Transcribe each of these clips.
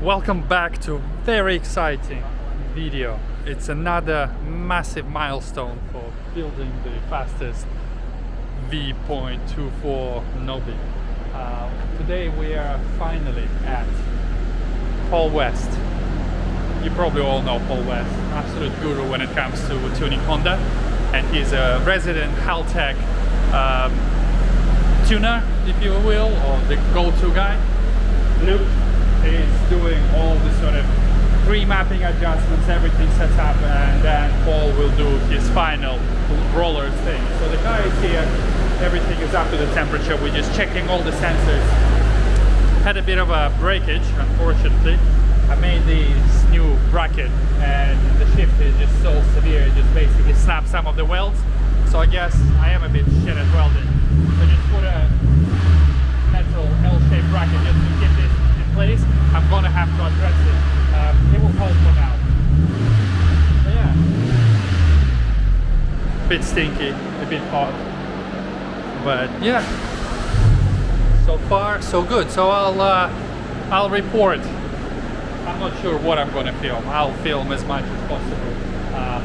Welcome back to a very exciting video. It's another massive milestone for building the fastest V.24 Nobi. Today we are finally at Paul West. You probably all know Paul West, absolute guru when it comes to tuning Honda, and he's a resident Haltech tuner, if you will, or the go-to guy. Luke is doing all the sort of pre-mapping adjustments, everything set up, and then Paul will do his final rollers thing. So the car is here, everything is up to the temperature, we're just checking all the sensors. Had a bit of a breakage, unfortunately. I made this new bracket and the shift is just so severe, it just basically snapped some of the welds. So I guess I am a bit shit at welding. So just put a metal L-shaped bracket just to keep this in place. I'm gonna have to address it. It will hold for now. So yeah. A bit stinky, a bit hot. But yeah. So far so good. So I'll report. I'm not sure what I'm gonna film. I'll film as much as possible.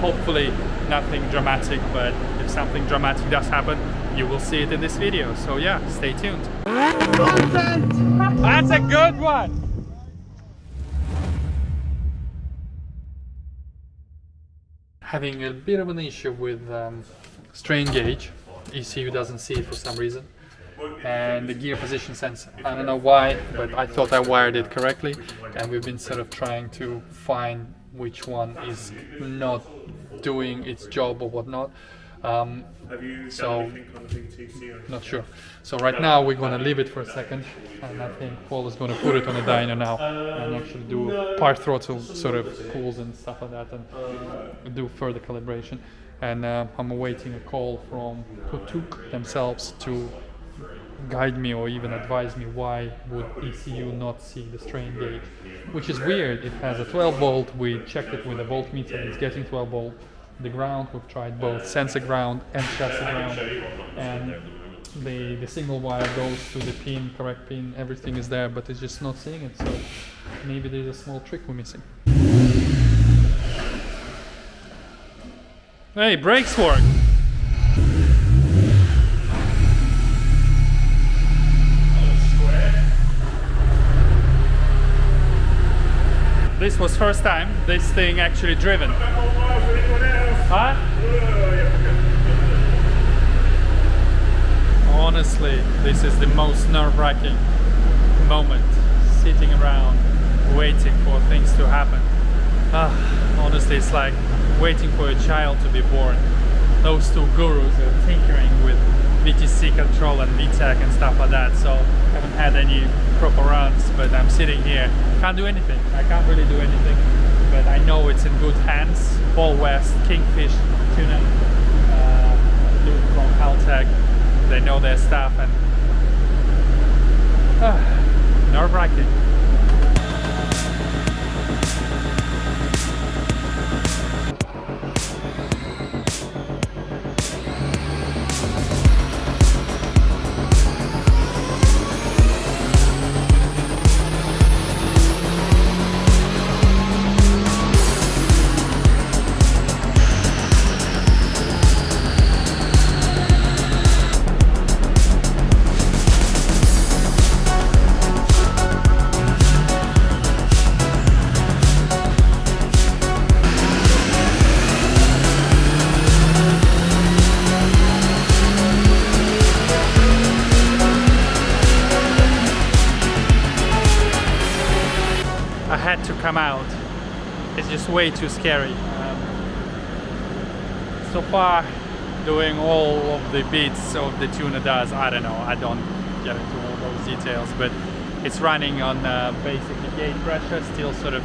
Hopefully nothing dramatic, but if something dramatic does happen, you will see it in this video. So yeah, stay tuned. That's a good one! Having a bit of an issue with strain gauge. ECU doesn't see it for some reason. And the gear position sensor. I don't know why, but I thought I wired it correctly, and we've been sort of trying to find which one is not doing its job or whatnot. So not sure. So right now we're going to leave it for a second, and I think Paul is going to put it on a dyno now and actually do part throttle sort of pulls and stuff like that, and do further calibration. And I'm awaiting a call from Kutuk themselves to guide me or even advise me why would ECU not see the strain gauge, which is weird. It has a 12 volt, we checked it with a voltmeter, it's getting 12 volt. The ground, we've tried both sensor ground and chassis ground, and the signal wire goes to the pin, correct pin, everything is there, but it's just not seeing it, so maybe there's a small trick we're missing. Hey, brakes work! This was first time this thing actually driven. Huh? Honestly, this is the most nerve-wracking moment, sitting around waiting for things to happen. Honestly, it's like waiting for a child to be born. Those two gurus are tinkering with VTC control and VTEC and stuff like that, so I haven't had any proper runs, but I'm sitting here, can't do anything. I can't really do anything, but I know it's in good hands. Paul West, Kingfish Tuner, Luke from Haltech, they know their stuff, and nerve-wracking. I had to come out. It's just way too scary. So far, doing all of the bits of the tuner does, I don't know, I don't get into all those details, but it's running on basically gauge pressure, still sort of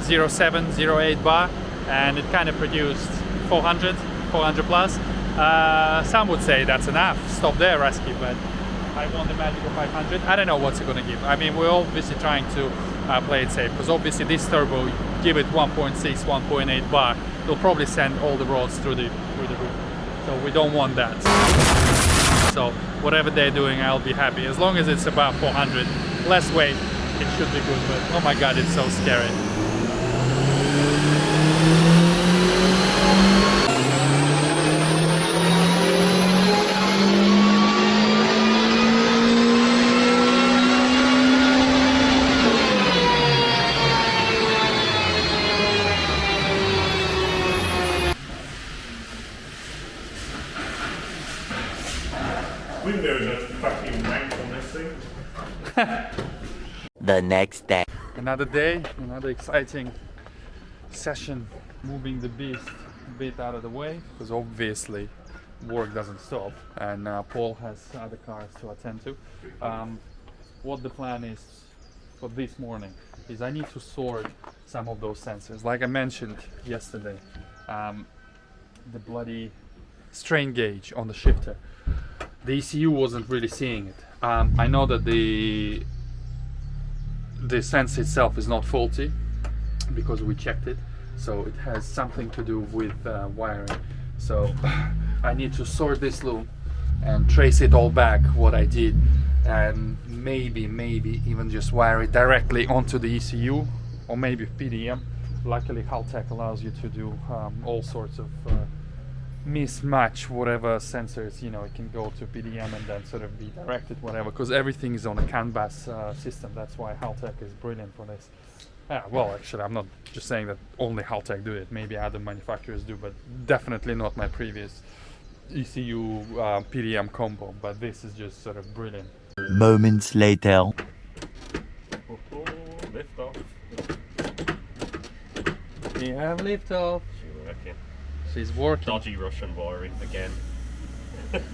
0.7, 0.8 bar, and it kind of produced 400 plus. Some would say that's enough, stop there Rusky, but I want the magical 500. I don't know what's it going to give. I mean, we're obviously trying to play it safe, because obviously this turbo, give it 1.6, 1.8 bar, it'll probably send all the rods through the roof. So we don't want that. So whatever they're doing, I'll be happy. As long as it's about 400, less weight, it should be good, but oh my god, it's so scary. Windows are fucking wank on this thing. The next day. Another day, another exciting session, moving the beast a bit out of the way, because obviously work doesn't stop, and Paul has other cars to attend to. What the plan is for this morning is I need to sort some of those sensors. Like I mentioned yesterday, the bloody strain gauge on the shifter. The ECU wasn't really seeing it. I know that the sensor itself is not faulty because we checked it, so it has something to do with wiring. So I need to sort this loop and trace it all back what I did, and maybe even just wire it directly onto the ECU, or maybe PDM. Luckily Haltech allows you to do all sorts of mismatch whatever sensors, you know, it can go to PDM and then sort of be directed whatever, because everything is on a CAN bus system. That's why Haltech is brilliant for this. Well, actually, I'm not just saying that only Haltech do it. Maybe other manufacturers do, but definitely not my previous ECU PDM combo. But this is just sort of brilliant. Moments later. Lift off. We have lift off. She's working. She's working. Dodgy Russian wiring again.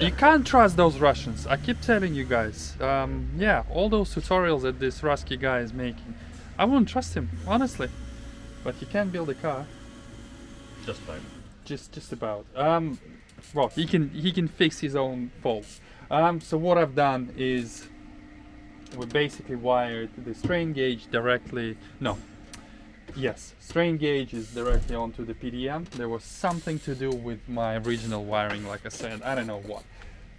You can't trust those Russians. I keep telling you guys. Yeah, all those tutorials that this Rusky guy is making, I wouldn't trust him, honestly. But he can build a car. Just about. Just about. Well, he can fix his own faults. So what I've done is we basically wired the strain gauge directly. No. Yes, strain gauge is directly onto the PDM. There was something to do with my original wiring, like I said, I don't know what.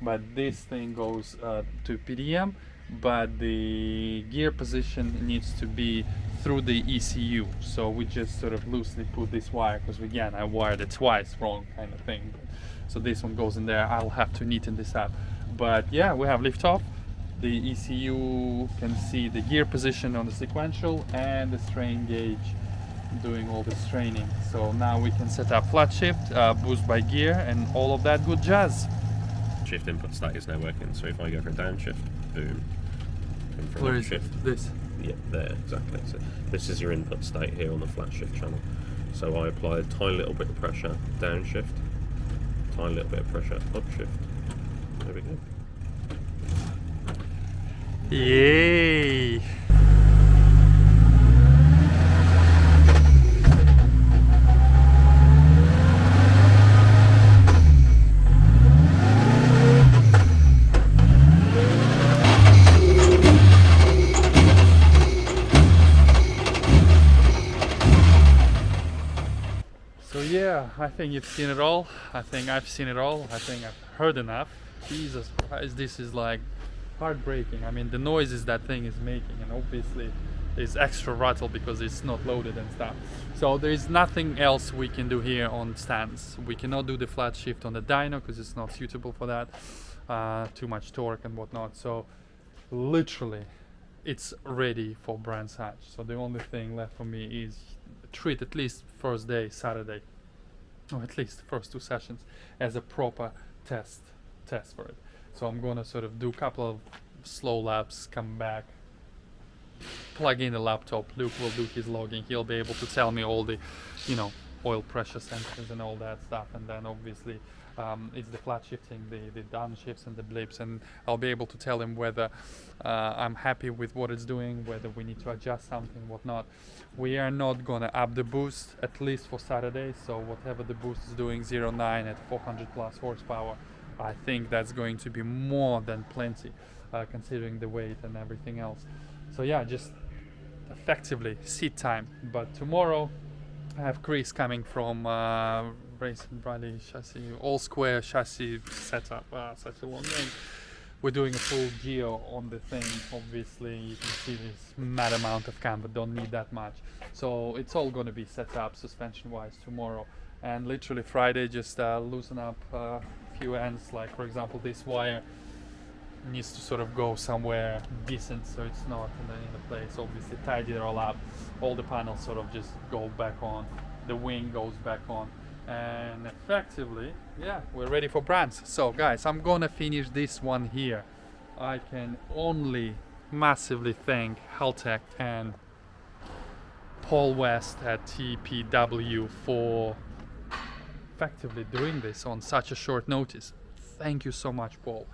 But this thing goes to PDM, but the gear position needs to be through the ECU. So we just sort of loosely put this wire, because again, I wired it twice wrong kind of thing. So this one goes in there. I'll have to neaten this up. But yeah, we have liftoff. The ECU can see the gear position on the sequential and the strain gauge doing all the straining. So now we can set up flat shift, boost by gear, and all of that good jazz. Shift input state is now working, so if I go for a downshift, boom. And for Where an is upshift, this? yeah, there, exactly. So this is your input state here on the flat shift channel. So I apply a tiny little bit of pressure, downshift, tiny little bit of pressure, upshift. There we go. Yay! So yeah, I think you've seen it all. I think I've seen it all. I think I've heard enough. Jesus Christ, this is like heartbreaking. I mean, the noises that thing is making, and obviously is extra rattle because it's not loaded and stuff. So there is nothing else we can do here on stands. We cannot do the flat shift on the dyno because it's not suitable for that. Too much torque and whatnot. So literally it's ready for Brands Hatch. So the only thing left for me is treat at least first day, Saturday, or at least the first two sessions, as a proper test for it. So I'm gonna sort of do a couple of slow laps, come back, plug in the laptop. Luke will do his logging. He'll be able to tell me all the, you know, oil pressure sensors and all that stuff. And then obviously it's the flat shifting, the downshifts and the blips, and I'll be able to tell him whether I'm happy with what it's doing, whether we need to adjust something, whatnot. We are not gonna up the boost, at least for Saturday. So whatever the boost is doing, 0.9 at 400 plus horsepower, I think that's going to be more than plenty, considering the weight and everything else. So yeah, just effectively seat time. But tomorrow I have Chris coming from Racing Bradley chassis, all square chassis setup, such a long name, we're doing a full geo on the thing. Obviously you can see this mad amount of cam, but don't need that much. So it's all going to be set up suspension wise tomorrow, and literally Friday just loosen up a few ends, like for example this wire needs to sort of go somewhere decent so it's not in the place. Obviously tidy it all up, all the panels sort of just go back on, the wing goes back on, and effectively, yeah, we're ready for brands. So guys, I'm gonna finish this one here. I can only massively thank Haltech and Paul West at TPW for effectively doing this on such a short notice. Thank you so much, Paul.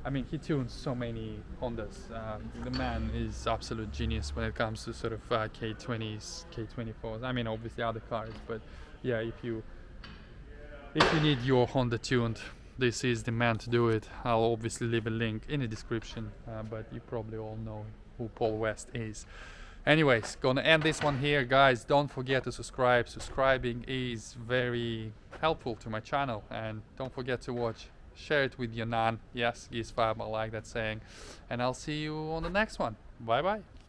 I mean, he tunes so many Hondas. The man is absolute genius when it comes to sort of K20s, K24s. I mean, obviously other cars, but yeah, if you need your Honda tuned, this is the man to do it. I'll obviously leave a link in the description, but you probably all know who Paul West is. Anyways, gonna end this one here, guys. Don't forget to subscribe. Subscribing is very helpful to my channel, and don't forget to watch. Share it with your nan. Yes, GizFab, I like that saying. And I'll see you on the next one. Bye bye.